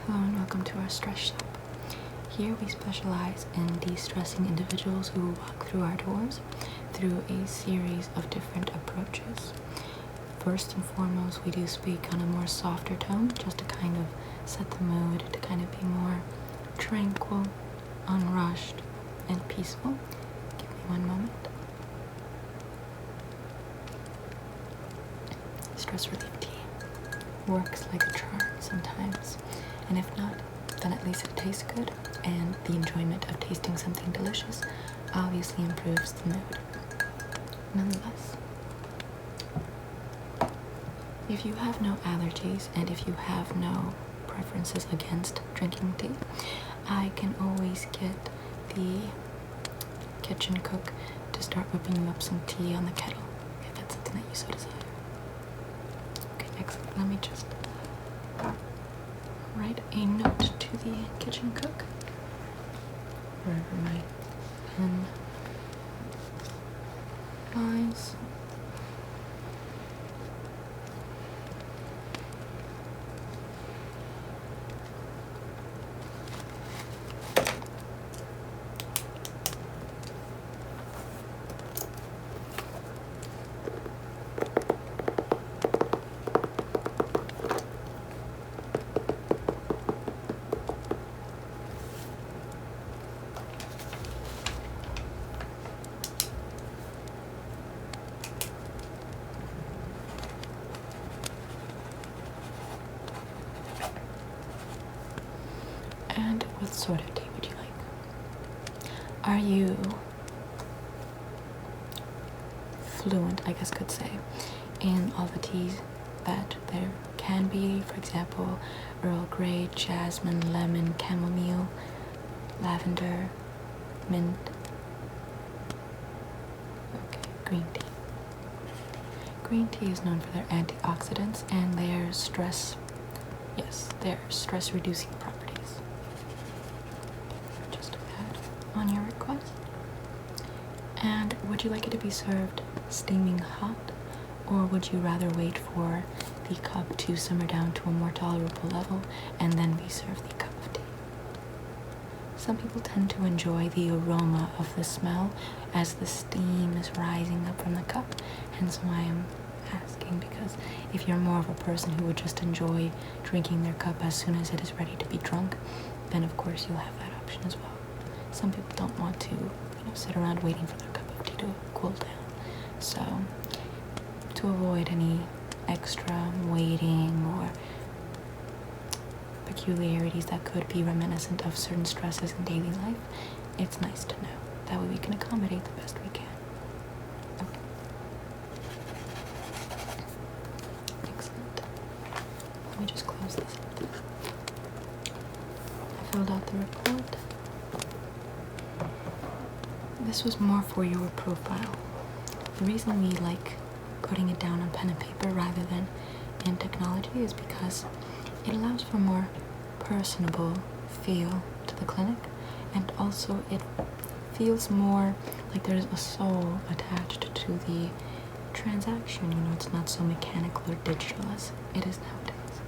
Hello and welcome to our stress shop. Here we specialize in de-stressing individuals who walk through our doors through a series of different approaches. First and foremost, we do speak on a more softer tone just to kind of set the mood, to kind of be more tranquil, unrushed, and peaceful. Give me one moment. Stress relief tea works like a charm sometimes, and if not, then at least it tastes good, and the enjoyment of tasting something delicious obviously improves the mood. Nonetheless, if you have no allergies and if you have no preferences against drinking tea, I can always get the kitchen cook to start whipping you up some tea on the kettle, if that's something that you so desire. Okay, excellent. Let me just write a note to the kitchen cook wherever my pen lies. And what sort of tea would you like? Are you fluent, I guess could say, in all the teas that there can be? For example, Earl Grey, jasmine, lemon, chamomile, lavender, mint. Okay, green tea. Green tea is known for their antioxidants and their stress reducing properties. Just add on your request. And would you like it to be served steaming hot, or would you rather wait for the cup to simmer down to a more tolerable level and then we serve the cup of tea? Some people tend to enjoy the aroma of the smell as the steam is rising up from the cup, hence why I'm asking, because if you're more of a person who would just enjoy drinking their cup as soon as it is ready to be drunk, then of course you'll have that option as well. Some people don't want to, sit around waiting for their cup of tea to cool down. So, to avoid any extra waiting or peculiarities that could be reminiscent of certain stresses in daily life, it's nice to know. That way we can accommodate the best we can. Okay. Excellent. Let me just close this up. I filled out the report. This was more for your profile. The reason we like putting it down on pen and paper rather than in technology is because it allows for more personable feel to the clinic, and also it feels more like there's a soul attached to the transaction. It's not so mechanical or digital as it is nowadays.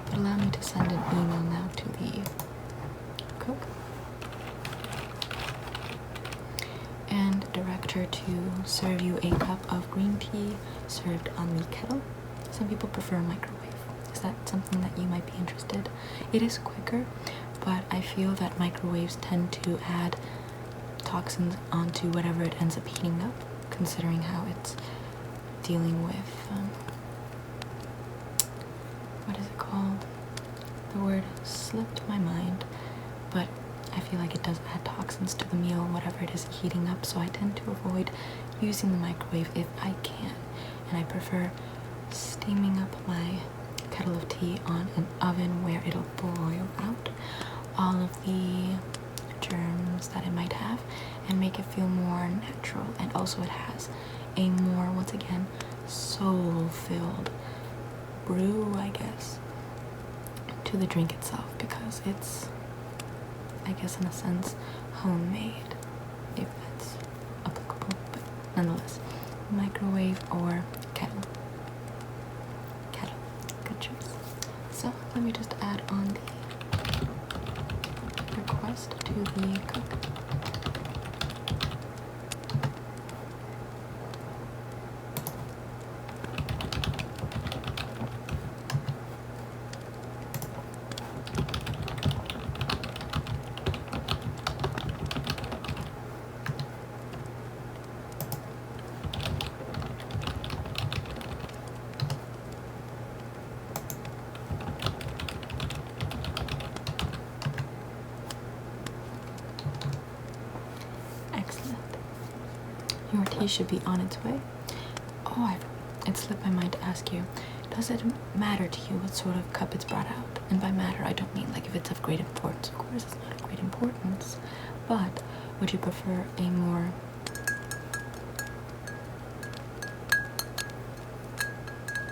But allow me to send an email now to the cook and direct her to serve you a cup of green tea served on the kettle. Some people prefer microwave. Is that something that you might be interested? It is quicker, but I feel that microwaves tend to add toxins onto whatever it ends up heating up, considering how it's dealing with, what is it called? The word slipped my mind, but I feel like it does add toxins to the meal, whatever it is heating up, so I tend to avoid using the microwave if I can, and I prefer steaming up my kettle of tea on an oven where it'll boil out all of the germs that it might have and make it feel more natural, and also it has a more, once again, soul-filled brew, I guess, to the drink itself, because it's, I guess in a sense, homemade, if that's applicable, but nonetheless, microwave or kettle. Good choice. So let me just add on the the cup. Excellent. Your tea should be on its way. Oh, it slipped my mind to ask you, does it matter to you what sort of cup it's brought out? And by matter, I don't mean like if it's of great importance. Of course, it's not of great importance. But would you prefer a more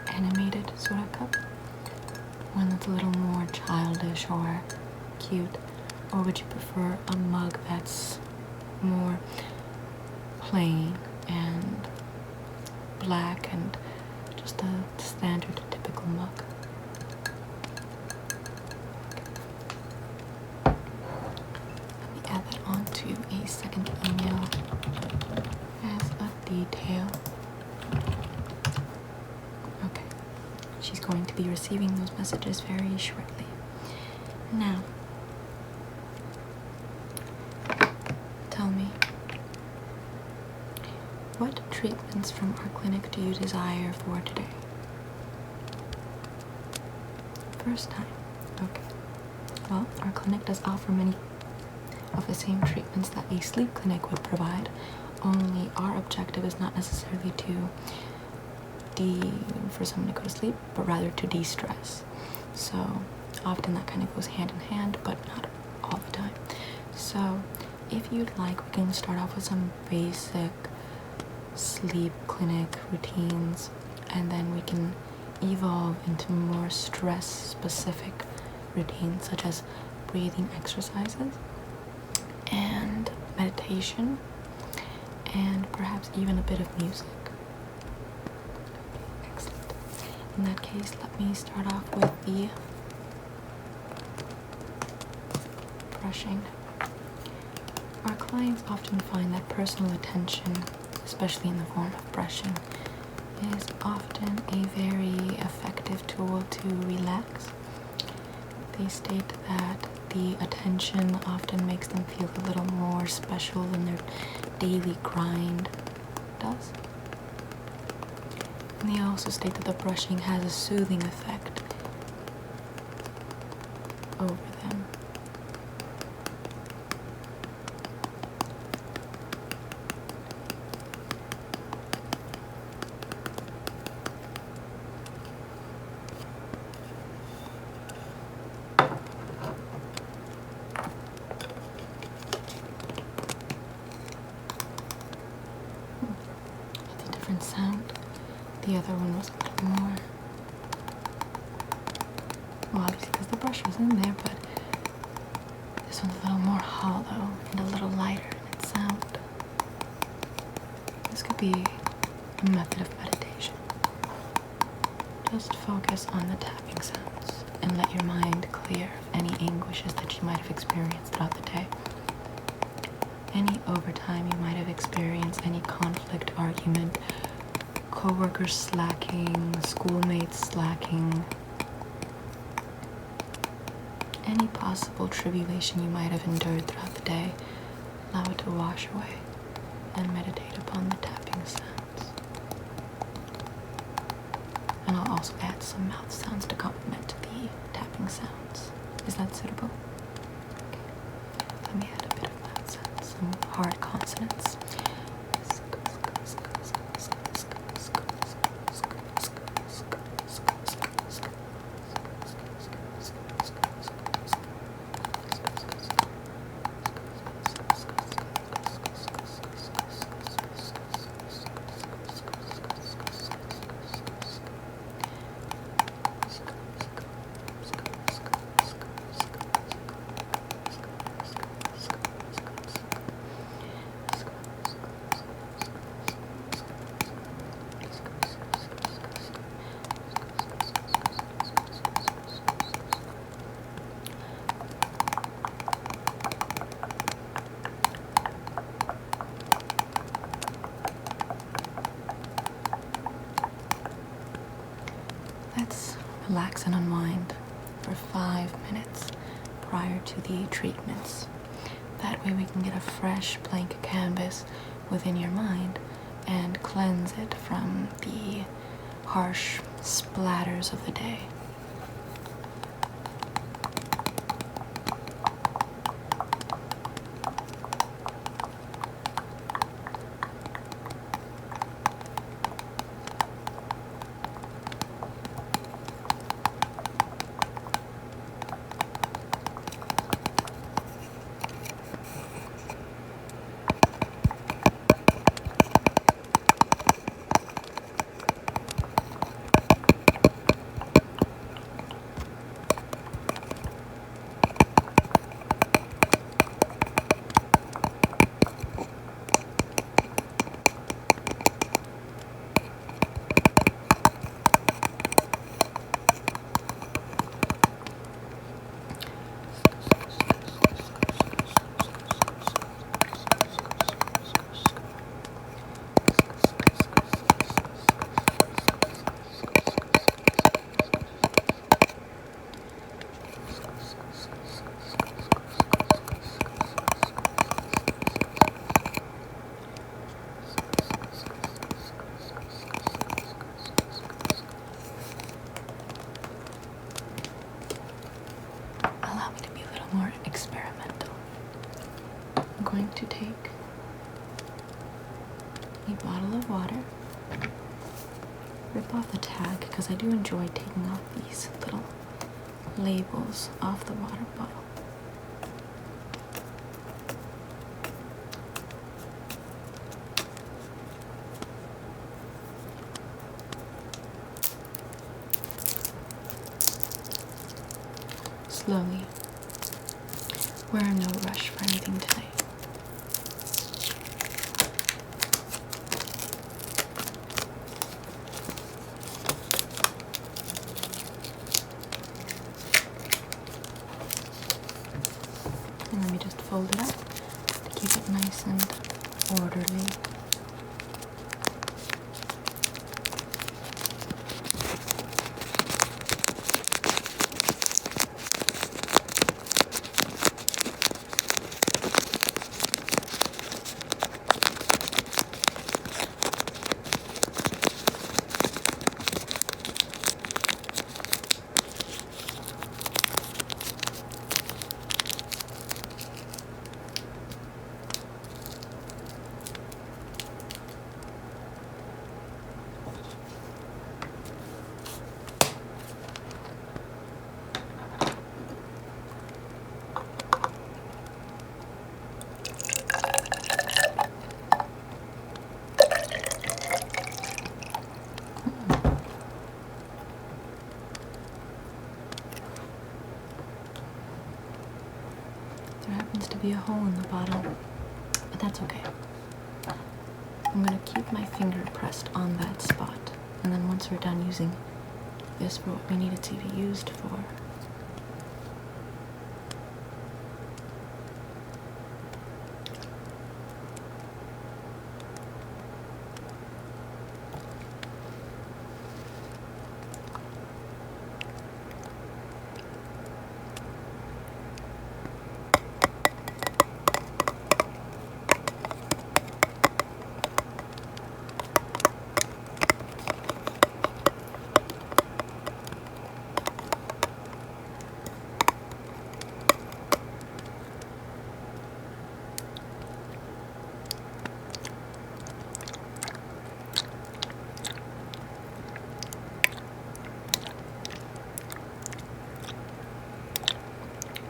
animated sort of cup? One that's a little more childish or cute? Or would you prefer a mug that's more plain and black and just a standard typical mug? Let me add that onto a second email as a detail. Okay, she's going to be receiving those messages very shortly. Now, tell me, what treatments from our clinic do you desire for today? First time. Okay. Well, our clinic does offer many of the same treatments that a sleep clinic would provide, only our objective is not necessarily for someone to go to sleep, but rather to de-stress. So often that kind of goes hand in hand, but not all the time. So if you'd like, we can start off with some basic sleep clinic routines, and then we can evolve into more stress specific routines such as breathing exercises and meditation and perhaps even a bit of music. Excellent. In that case, let me start off with the brushing. Our clients often find that personal attention, especially in the form of brushing, is often a very effective tool to relax. They state that the attention often makes them feel a little more special than their daily grind does. And they also state that the brushing has a soothing effect over them. Sound. The other one was a little more, well, obviously because the brush was in there, but this one's a little more hollow and a little lighter in its sound. This could be a method of meditation. Just focus on the tapping sounds and let your mind clear of any anguishes that you might have experienced throughout the day. Any overtime you might have experienced, any conflict, argument, co-workers slacking, schoolmates slacking, any possible tribulation you might have endured throughout the day, allow it to wash away and meditate upon the tapping sounds. And I'll also add some mouth sounds to complement the tapping sounds. Is that suitable? Okay. Let me add a bit of mouth sounds, some hard consonants. relax and unwind for 5 minutes prior to the treatments. That way we can get a fresh blank canvas within your mind and cleanse it from the harsh splatters of the day. Allow me to be a little more experimental. I'm going to take a bottle of water, rip off the tag because I do enjoy taking off these little labels off the water bottle. Slowly. We're in no rush for anything today. And let me just fold it up to keep it nice and orderly. There happens to be a hole in the bottle, but that's okay. I'm going to keep my finger pressed on that spot, and then once we're done using this for what we need it to be used for,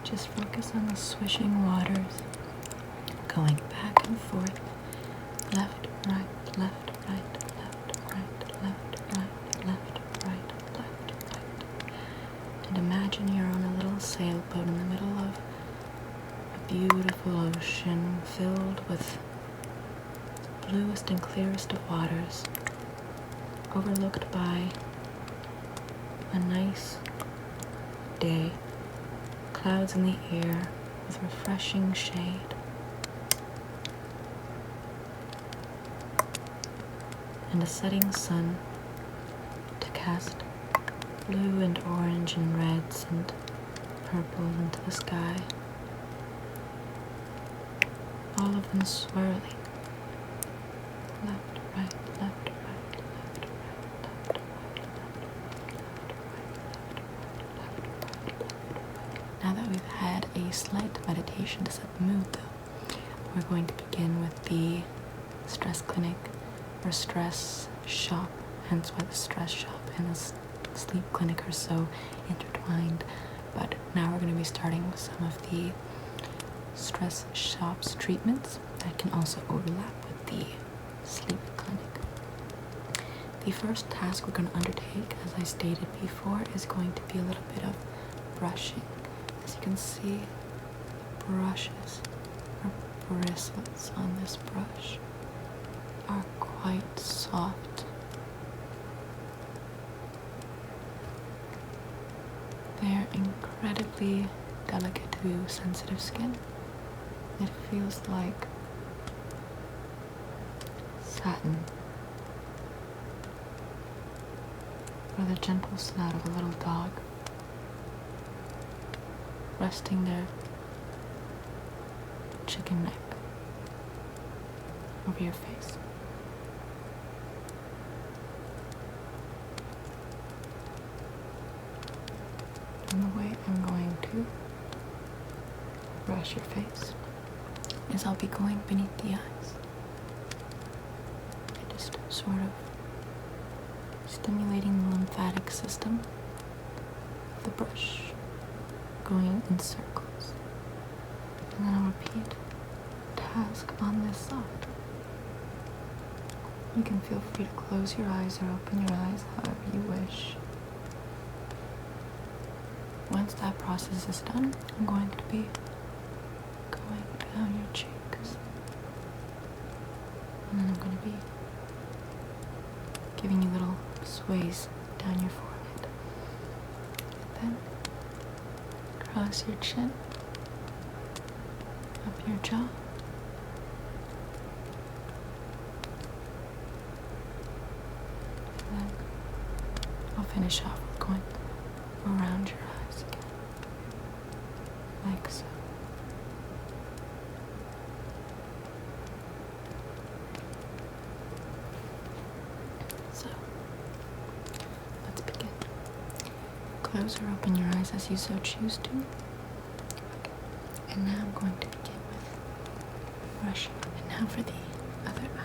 just focus on the swishing waters, going back and forth, left, right, left, right, left, right, left, right, left, right, left, right. And imagine you're on a little sailboat in the middle of a beautiful ocean filled with the bluest and clearest of waters, overlooked by a nice day. Clouds in the air with refreshing shade. And a setting sun to cast blue and orange and reds and purples into the sky. All of them swirling. Left, right, left, right, left, right, left, right, left, right, left, right. Now that we've had a slight meditation to set the mood though, we're going to begin with the stress clinic or stress shop, hence why the stress shop and the sleep clinic are so intertwined. But now we're going to be starting with some of the stress shop's treatments that can also overlap with the sleep clinic. The first task we're going to undertake, as I stated before, is going to be a little bit of brushing. As you can see, the brushes or bristles on this brush are quite soft. They're incredibly delicate to sensitive skin. It feels like satin or the gentle snout of a little dog resting their chicken neck over your face. And the way I'm going to brush your face is I'll be going beneath the eyes. And just sort of stimulating the lymphatic system of the brush, going in circles. And then I'll repeat the task on this side. You can feel free to close your eyes or open your eyes however you wish. Once that process is done, I'm going to be going down your cheeks. And then I'm going to be giving you little sways down your forehead. And then across your chin, up your jaw. And then I'll finish off with going around your eyes again, like so. So, let's begin. Close or open your eyes as you so choose to. And now I'm going to begin with brushing. And now for the other eye.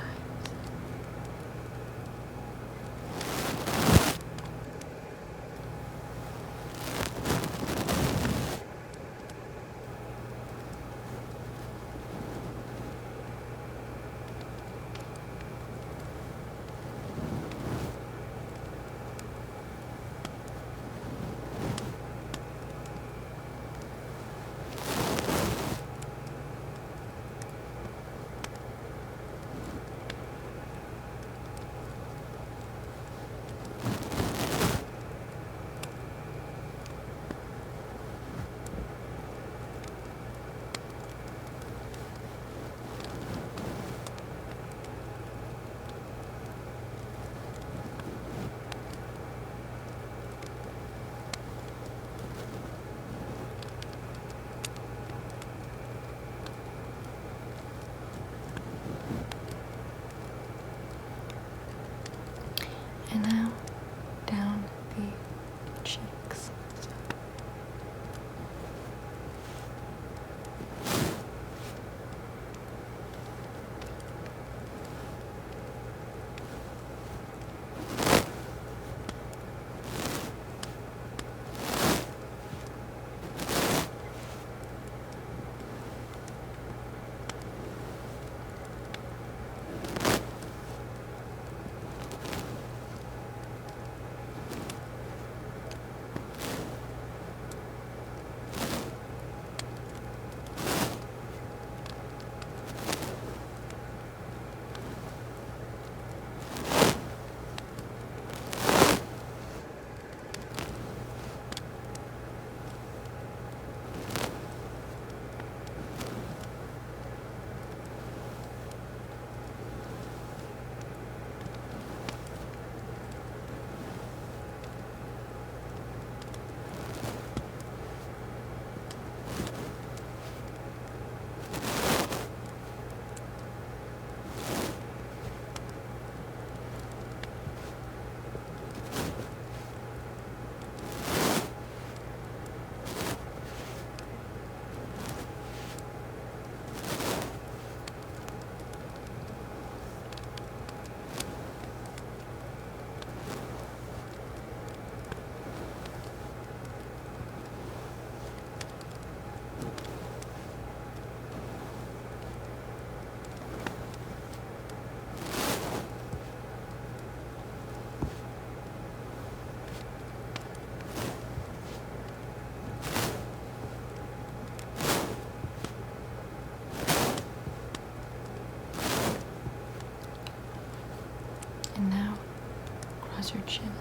across your chin.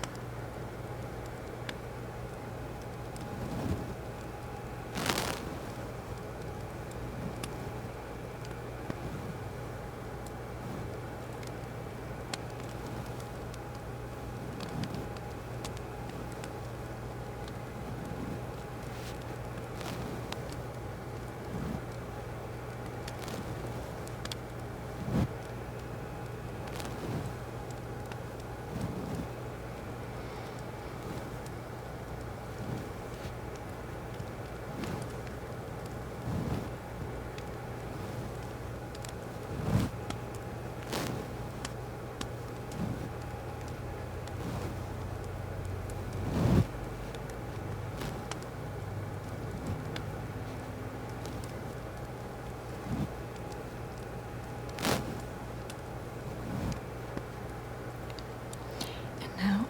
Now,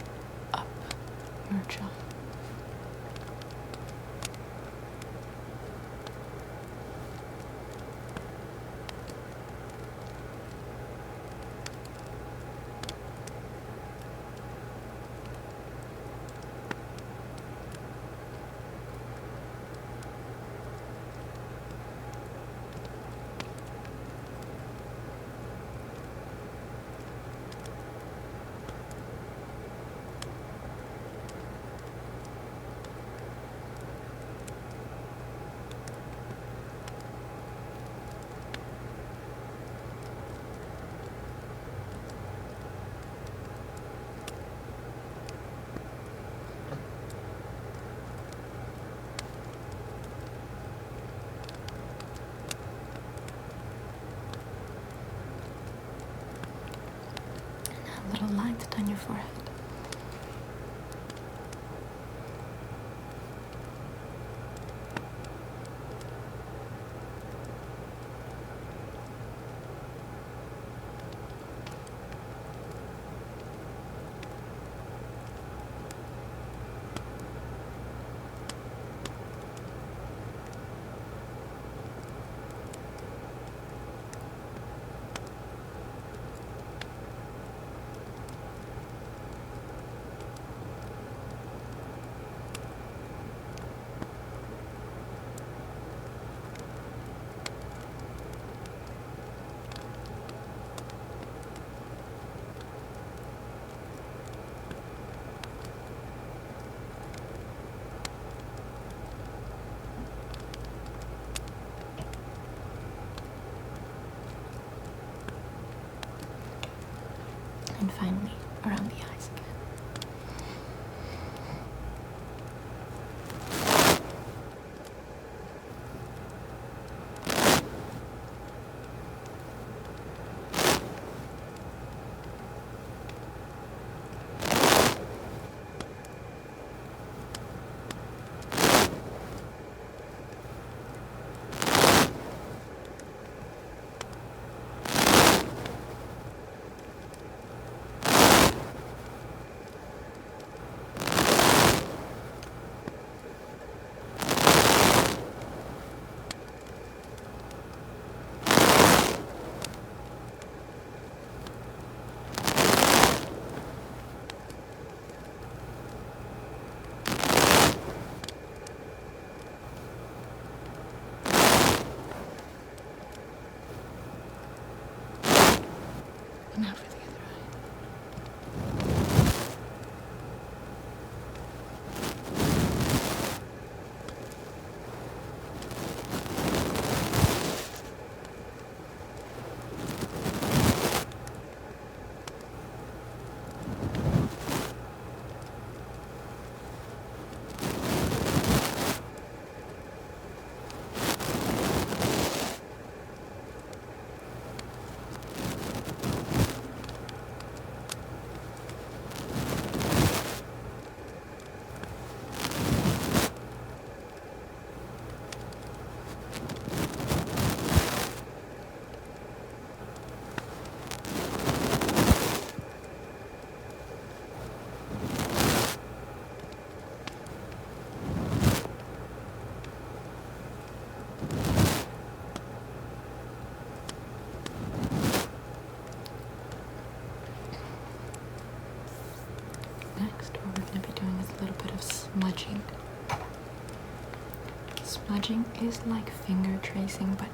up your jaw. Little lines down your forehead. And finally, around the eyes again. Now for the other eye. smudging. Smudging is like finger tracing, but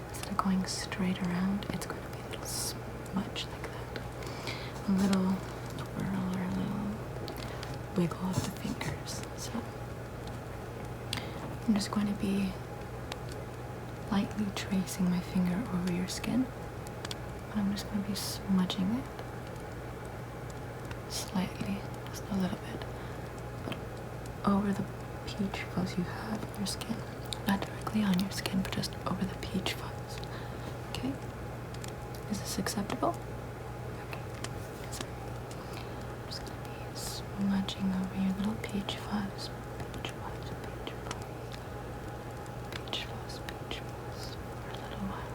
instead of going straight around, it's going to be a little smudge like that. A little twirl or a little wiggle of the fingers. So I'm just going to be lightly tracing my finger over your skin. But I'm just going to be smudging it slightly, just a little bit, but over the peach fuzz you have in your skin. Not directly on your skin, but just over the peach fuzz. Okay? Is this acceptable? Okay. So I'm just going to be smudging over your little peach fuzz. Peach fuzz, peach fuzz. Peach fuzz, peach fuzz. For a little while.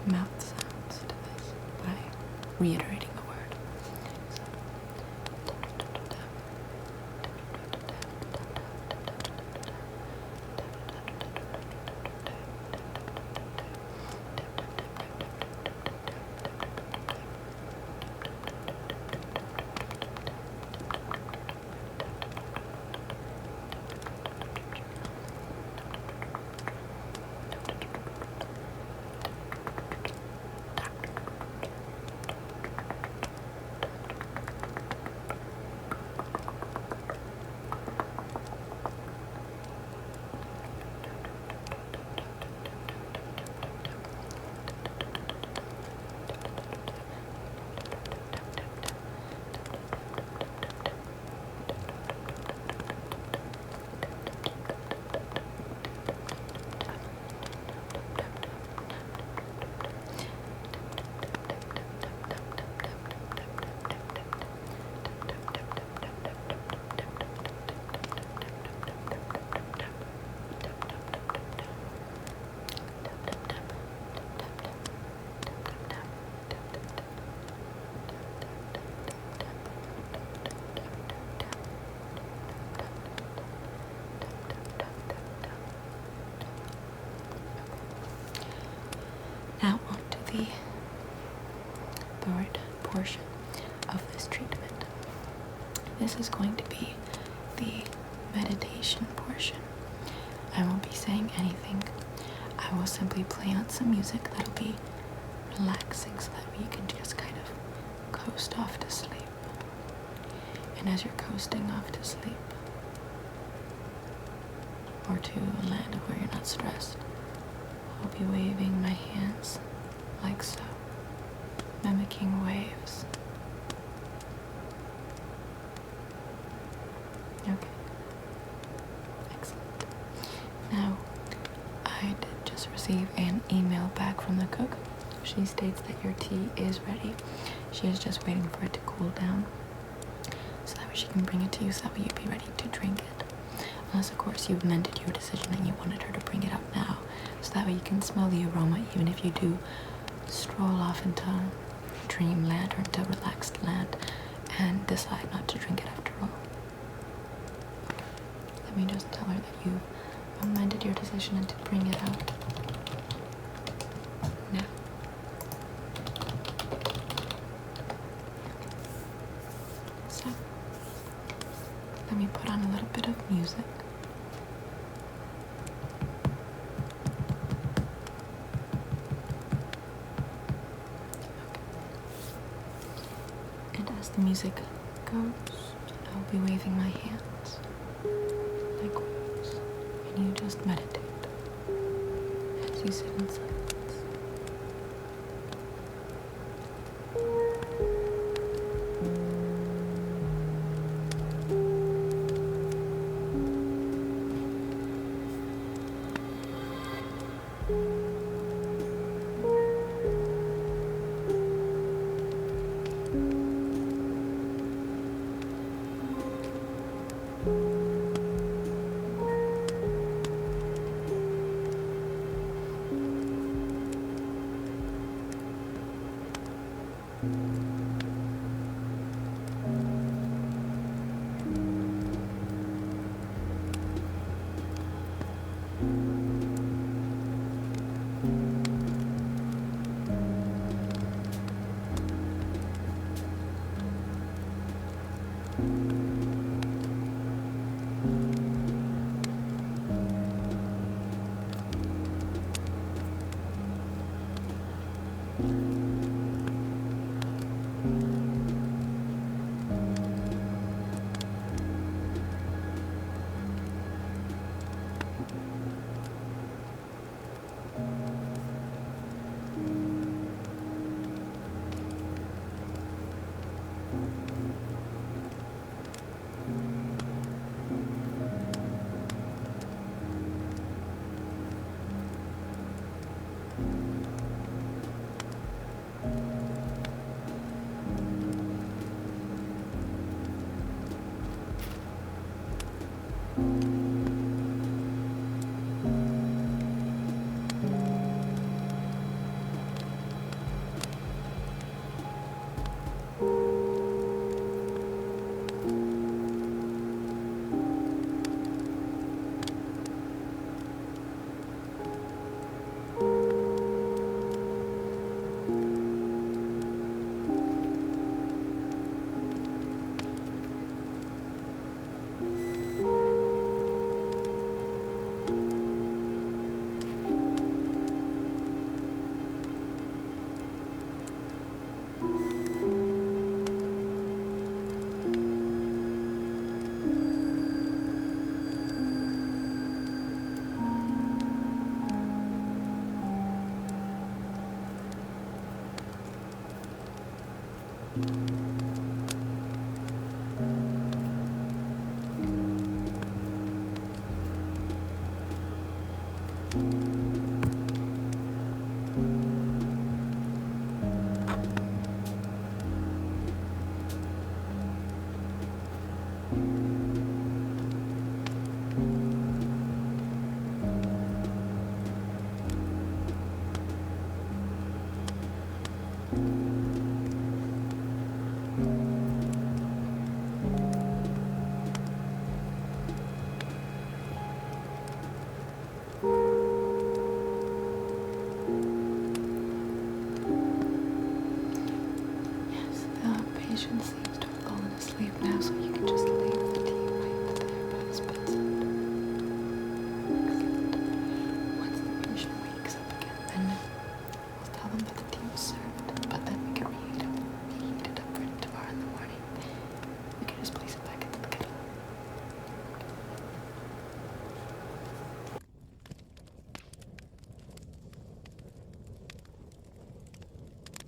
Mouth sounds to this by reiterating the word. Now on to the third portion of this treatment. This is going to be the meditation portion. I won't be saying anything. I will simply play on some music that'll be relaxing so that we can just kind of coast off to sleep. And as you're coasting off to sleep, or to a land of where you're not stressed, I'll be waving my hands like so, mimicking waves. Okay. Excellent. Now, I did just receive an email back from the cook. She states that your tea is ready. She is just waiting for it to cool down so that way she can bring it to you so that way you'd be ready to drink it. Unless, of course, you've amended your decision and you wanted her to bring it out now so that way you can smell the aroma even if you do stroll off into dreamland or into relaxed land and decide not to drink it after all. Let me just tell her that you've amended your decision and to bring it out now. So, let me put on a little bit of music. And as the music goes, I'll be waving my hands like waves, and you just meditate as you sit in silence.